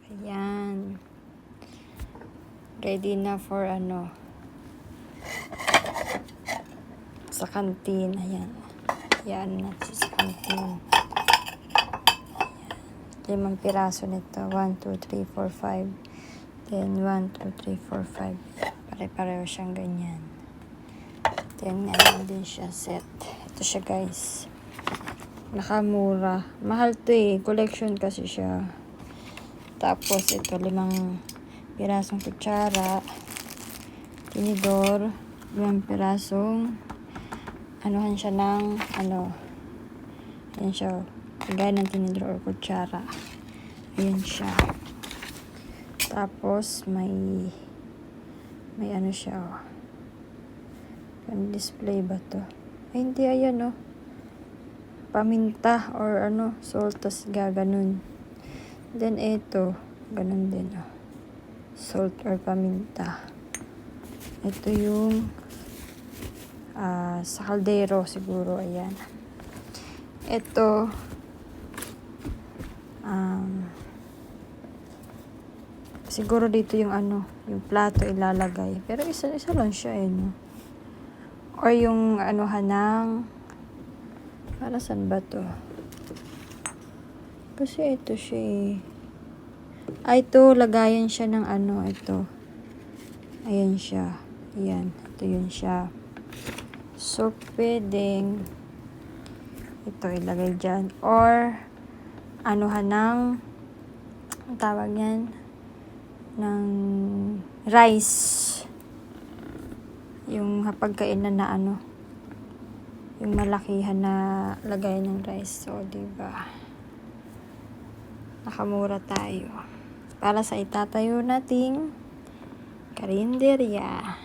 Ayan. Ready na for sa canteen. Ayan. Ayan na sa canteen. 5 piraso nito. 1, 2, 3, 4, 5. Then 1, 2, 3, 4, 5. Pare-pareho siyang ganyan. Then din siya set. Ito siya guys. Nakamura. Mahal to eh. Collection kasi siya. Tapos ito 5 pirasong kutsara. Tinidor. 5 pirasong anuhan siya ng ayan siya. Kagaya ng tinidor or kutsara. Ayan siya. Tapos may siya Ang display ba to? Ay hindi, ayan paminta or salt, tas gaganon. Then ito ganun din salt or paminta. Ito yung sa kaldero siguro. Ayan. Ito siguro dito yung yung plato ilalagay. Pero isa lang siya or yung ng para saan ba to? Kasi ito siya ito lagayan siya ng ito. Ayan siya. Ayan. Ito yun siya. So, pwedeng ito ilagay dyan. Or ng tawag yan ng rice. Yung hapagkainan na yung malakihan na lagay ng rice. So, diba? Nakamura tayo. Para sa itatayo nating karinderya.